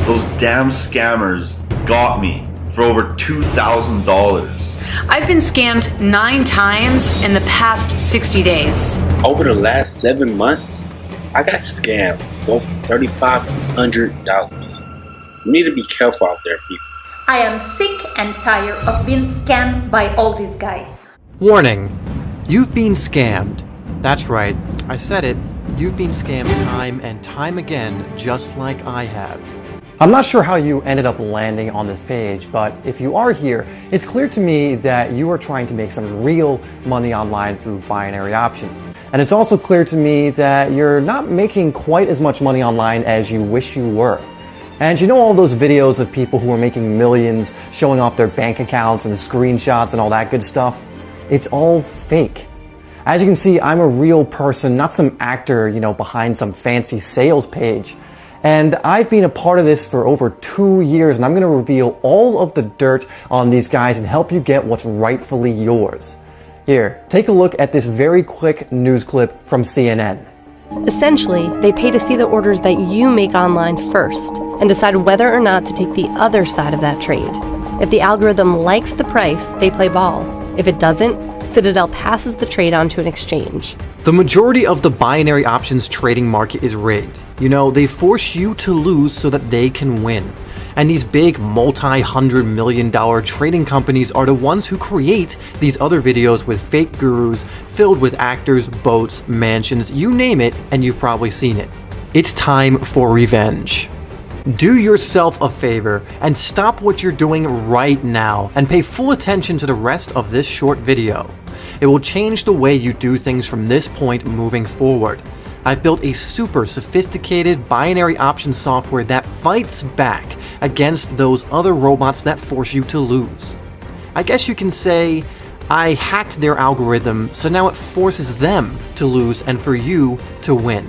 Those damn scammers got me for over $2,000. I've been scammed 9 times in the past 60 days. Over the last 7 months, I got scammed for $3,500. You need to be careful out there, people. I am sick and tired of being scammed by all these guys. Warning, you've been scammed. That's right, I said it. You've been scammed time and time again, just like I have. I'm not sure how you ended up landing on this page, but if you are here, it's clear to me that you are trying to make some real money online through binary options. And it's also clear to me that you're not making quite as much money online as you wish you were. And you know all those videos of people who are making millions, showing off their bank accounts and screenshots and all that good stuff? It's all fake. As you can see, I'm a real person, not some actor, behind some fancy sales page. And I've been a part of this for over 2 years, and I'm going to reveal all of the dirt on these guys and help you get what's rightfully yours. Here, take a look at this very quick news clip from CNN. Essentially, they pay to see the orders that you make online first and decide whether or not to take the other side of that trade. If the algorithm likes the price, they play ball. If it doesn't, Citadel passes the trade on to an exchange. The majority of the binary options trading market is rigged. They force you to lose so that they can win. And these big multi-$100 million trading companies are the ones who create these other videos with fake gurus filled with actors, boats, mansions, you name it, and you've probably seen it. It's time for revenge. Do yourself a favor and stop what you're doing right now and pay full attention to the rest of this short video. It will change the way you do things from this point moving forward. I've built a super sophisticated binary option software that fights back against those other robots that force you to lose. I guess you can say I hacked their algorithm, so now it forces them to lose and for you to win.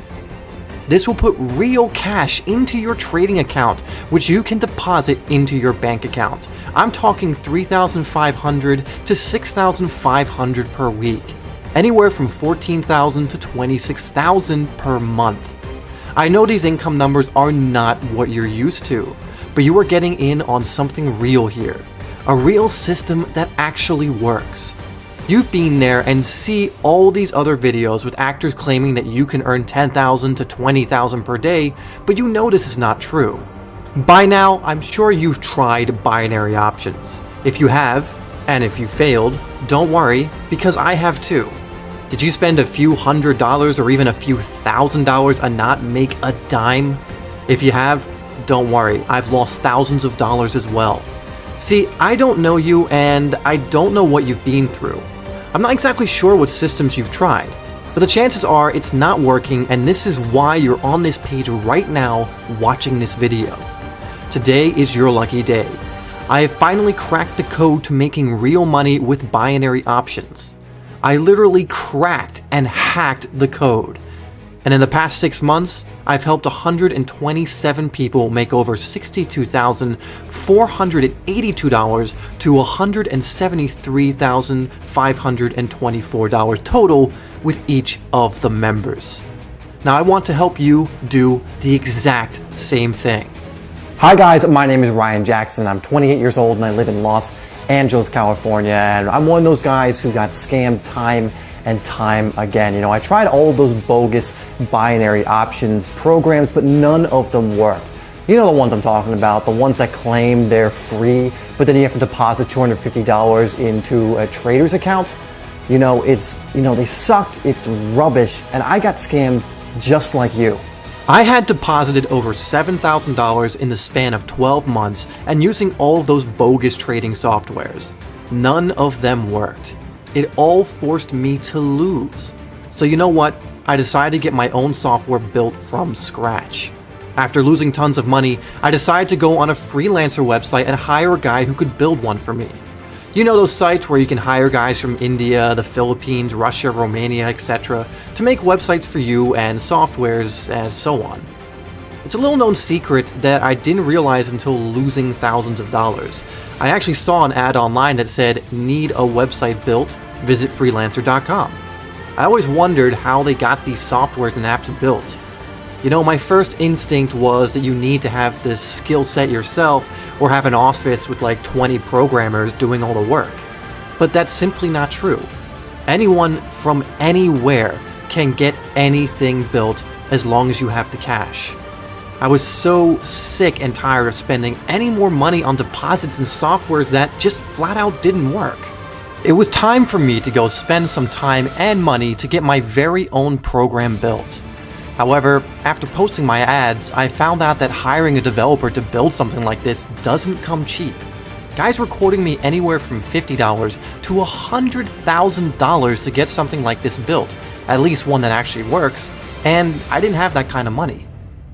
This will put real cash into your trading account, which you can deposit into your bank account. I'm talking $3,500 to $6,500 per week. Anywhere from $14,000 to $26,000 per month. I know these income numbers are not what you're used to, but you are getting in on something real here. A real system that actually works. You've been there and see all these other videos with actors claiming that you can earn $10,000 to $20,000 per day, but you know this is not true. By now, I'm sure you've tried binary options. If you have, and if you failed, don't worry, because I have too. Did you spend a few $100s or even a few $1,000s and not make a dime? If you have, don't worry, I've lost thousands of dollars as well. See, I don't know you and I don't know what you've been through. I'm not exactly sure what systems you've tried, but the chances are it's not working, and this is why you're on this page right now watching this video. Today is your lucky day. I have finally cracked the code to making real money with binary options. I literally cracked and hacked the code. And in the past 6 months, I've helped 127 people make over $62,482 to $173,524 total with each of the members. Now I want to help you do the exact same thing. Hi guys, my name is Ryan Jackson. I'm 28 years old and I live in Los Angeles, California, and I'm one of those guys who got scammed time and time again. I tried all of those bogus binary options programs, but none of them worked. You know the ones I'm talking about, the ones that claim they're free, but then you have to deposit $250 into a trader's account. They sucked, it's rubbish, and I got scammed just like you. I had deposited over $7,000 in the span of 12 months and using all of those bogus trading softwares. None of them worked. It all forced me to lose. So you know what? I decided to get my own software built from scratch. After losing tons of money, I decided to go on a freelancer website and hire a guy who could build one for me. You know those sites where you can hire guys from India, the Philippines, Russia, Romania, etc. to make websites for you and softwares and so on. It's a little known secret that I didn't realize until losing thousands of dollars. I actually saw an ad online that said, "Need a website built? Visit freelancer.com. I always wondered how they got these softwares and apps built. You know, my first instinct was that you need to have this skill set yourself or have an office with like 20 programmers doing all the work. But that's simply not true. Anyone from anywhere can get anything built as long as you have the cash. I was so sick and tired of spending any more money on deposits and softwares that just flat out didn't work. It was time for me to go spend some time and money to get my very own program built. However, after posting my ads, I found out that hiring a developer to build something like this doesn't come cheap. Guys were quoting me anywhere from $50 to $100,000 to get something like this built, at least one that actually works, and I didn't have that kind of money.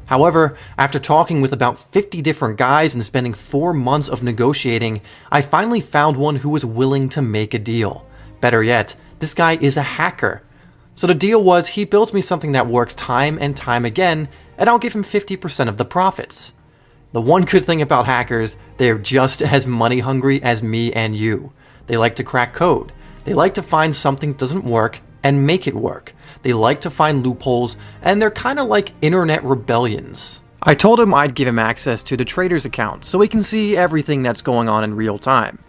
However, after talking with about 50 different guys and spending 4 months of negotiating, I finally found one who was willing to make a deal. Better yet, this guy is a hacker. So the deal was he builds me something that works time and time again, and I'll give him 50% of the profits. The one good thing about hackers, they're just as money hungry as me and you. They like to crack code. They like to find something doesn't work and make it work. They like to find loopholes, and they're kind of like internet rebellions. I told him I'd give him access to the trader's account so he can see everything that's going on in real time.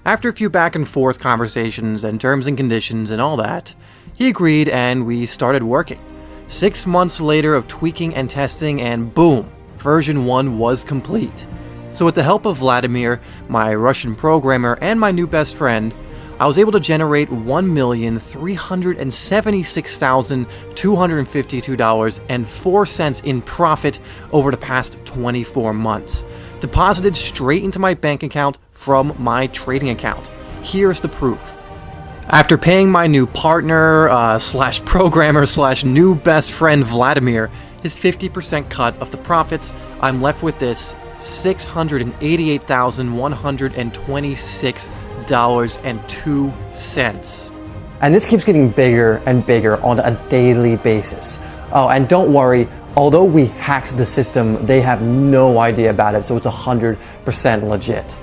After a few back and forth conversations and terms and conditions and all that, he agreed and we started working. 6 months later of tweaking and testing, and boom, version 1 was complete. So with the help of Vladimir, my Russian programmer, and my new best friend, I was able to generate $1,376,252.04 in profit over the past 24 months, deposited straight into my bank account from my trading account. Here's the proof. After paying my new partner, slash programmer, slash new best friend Vladimir his 50% cut of the profits, I'm left with this $688,126.02. And this keeps getting bigger and bigger on a daily basis. Oh, and don't worry, although we hacked the system, they have no idea about it, so it's 100% legit.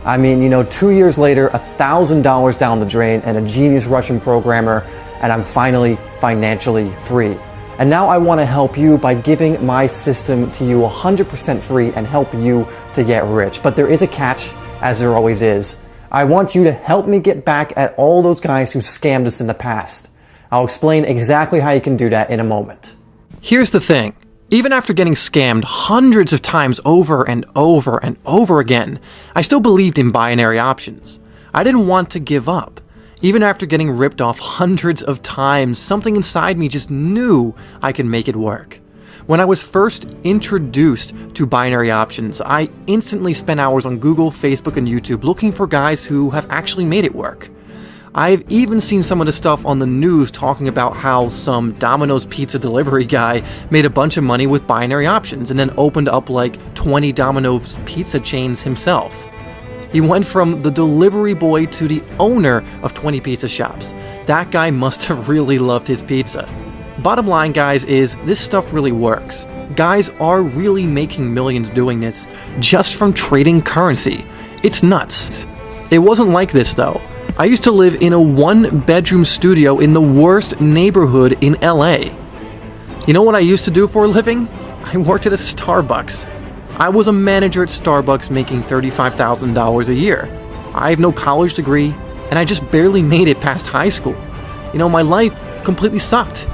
I mean, 2 years later, $1,000 down the drain and a genius Russian programmer, and I'm finally financially free. And now I want to help you by giving my system to you 100% free and help you to get rich. But there is a catch, as there always is. I want you to help me get back at all those guys who scammed us in the past. I'll explain exactly how you can do that in a moment. Here's the thing. Even after getting scammed hundreds of times over and over and over again, I still believed in binary options. I didn't want to give up. Even after getting ripped off hundreds of times, something inside me just knew I could make it work. When I was first introduced to binary options, I instantly spent hours on Google, Facebook, and YouTube looking for guys who have actually made it work. I've even seen some of the stuff on the news talking about how some Domino's pizza delivery guy made a bunch of money with binary options and then opened up like 20 Domino's pizza chains himself. He went from the delivery boy to the owner of 20 pizza shops. That guy must have really loved his pizza. Bottom line, guys, is this stuff really works. Guys are really making millions doing this just from trading currency. It's nuts. It wasn't like this though. I used to live in a 1-bedroom studio in the worst neighborhood in LA. You know what I used to do for a living? I worked at a Starbucks. I was a manager at Starbucks making $35,000 a year. I have no college degree, and I just barely made it past high school. My life completely sucked.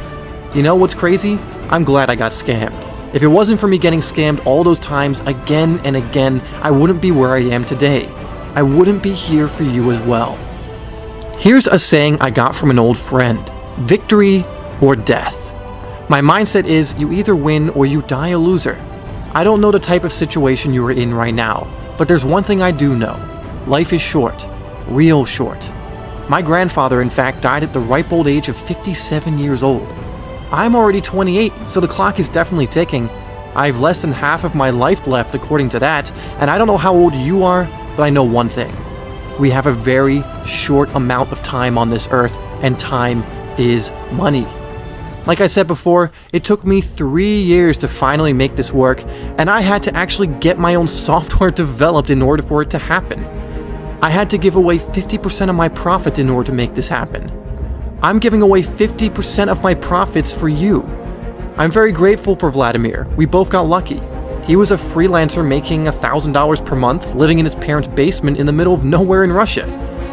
You know what's crazy? I'm glad I got scammed. If it wasn't for me getting scammed all those times again and again, I wouldn't be where I am today. I wouldn't be here for you as well. Here's a saying I got from an old friend: victory or death. My mindset is you either win or you die a loser. I don't know the type of situation you are in right now, but there's one thing I do know. Life is short. Real short. My grandfather, in fact, died at the ripe old age of 57 years old. I'm already 28, so the clock is definitely ticking. I have less than half of my life left according to that, and I don't know how old you are, but I know one thing. We have a very short amount of time on this earth, and time is money. Like I said before, it took me 3 years to finally make this work, and I had to actually get my own software developed in order for it to happen. I had to give away 50% of my profit in order to make this happen. I'm giving away 50% of my profits for you. I'm very grateful for Vladimir. We both got lucky. He was a freelancer making $1,000 per month, living in his parents' basement in the middle of nowhere in Russia.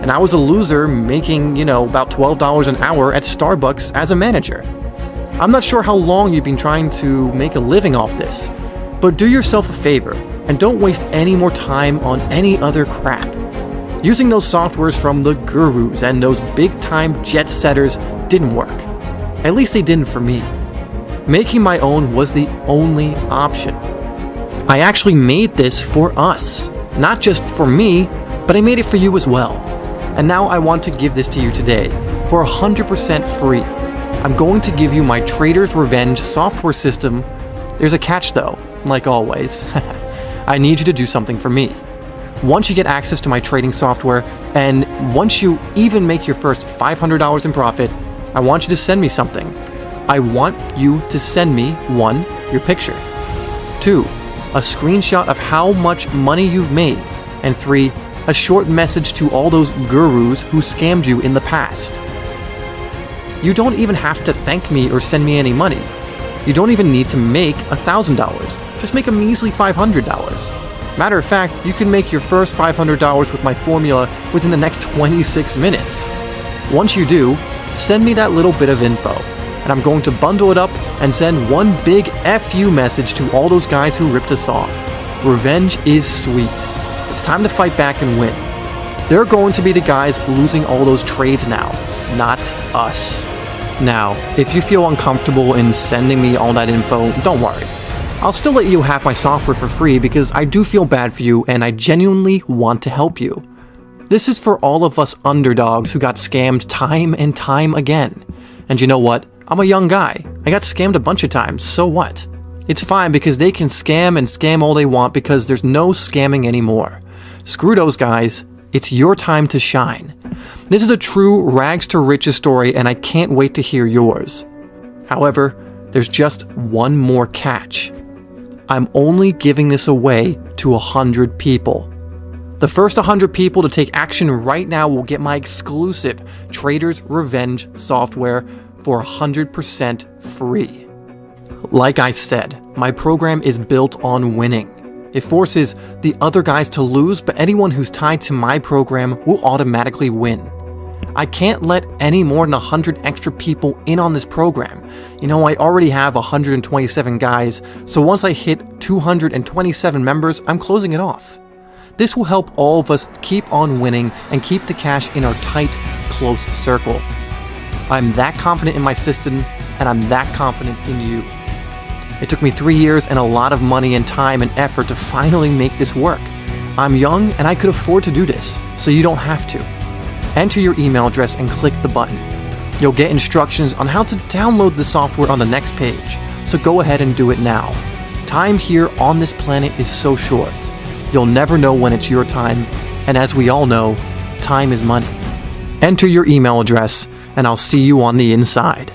And I was a loser making, about $12 an hour at Starbucks as a manager. I'm not sure how long you've been trying to make a living off this, but do yourself a favor and don't waste any more time on any other crap. Using those softwares from the gurus and those big-time jet setters didn't work. At least they didn't for me. Making my own was the only option. I actually made this for us. Not just for me, but I made it for you as well. And now I want to give this to you today for 100% free. I'm going to give you my Trader's Revenge software system. There's a catch though, like always. I need you to do something for me. Once you get access to my trading software, and once you even make your first $500 in profit, I want you to send me something. I want you to send me 1, your picture, 2, a screenshot of how much money you've made, and 3, a short message to all those gurus who scammed you in the past. You don't even have to thank me or send me any money. You don't even need to make $1,000. Just make a measly $500. Matter of fact, you can make your first $500 with my formula within the next 26 minutes. Once you do, send me that little bit of info, and I'm going to bundle it up and send one big FU message to all those guys who ripped us off. Revenge is sweet. It's time to fight back and win. They're going to be the guys losing all those trades now, not us. Now, if you feel uncomfortable in sending me all that info, don't worry. I'll still let you have my software for free because I do feel bad for you and I genuinely want to help you. This is for all of us underdogs who got scammed time and time again. And you know what? I'm a young guy. I got scammed a bunch of times, so what? It's fine because they can scam and scam all they want because there's no scamming anymore. Screw those guys. It's your time to shine. This is a true rags to riches story and I can't wait to hear yours. However, there's just one more catch. I'm only giving this away to 100 people. The first 100 people to take action right now will get my exclusive Trader's Revenge software for 100% free. Like I said, my program is built on winning. It forces the other guys to lose, but anyone who's tied to my program will automatically win. I can't let any more than 100 extra people in on this program. I already have 127 guys, so once I hit 227 members, I'm closing it off. This will help all of us keep on winning and keep the cash in our tight, close circle. I'm that confident in my system, and I'm that confident in you. It took me 3 years and a lot of money and time and effort to finally make this work. I'm young and I could afford to do this, so you don't have to. Enter your email address and click the button. You'll get instructions on how to download the software on the next page, so go ahead and do it now. Time here on this planet is so short. You'll never know when it's your time, and as we all know, time is money. Enter your email address, and I'll see you on the inside.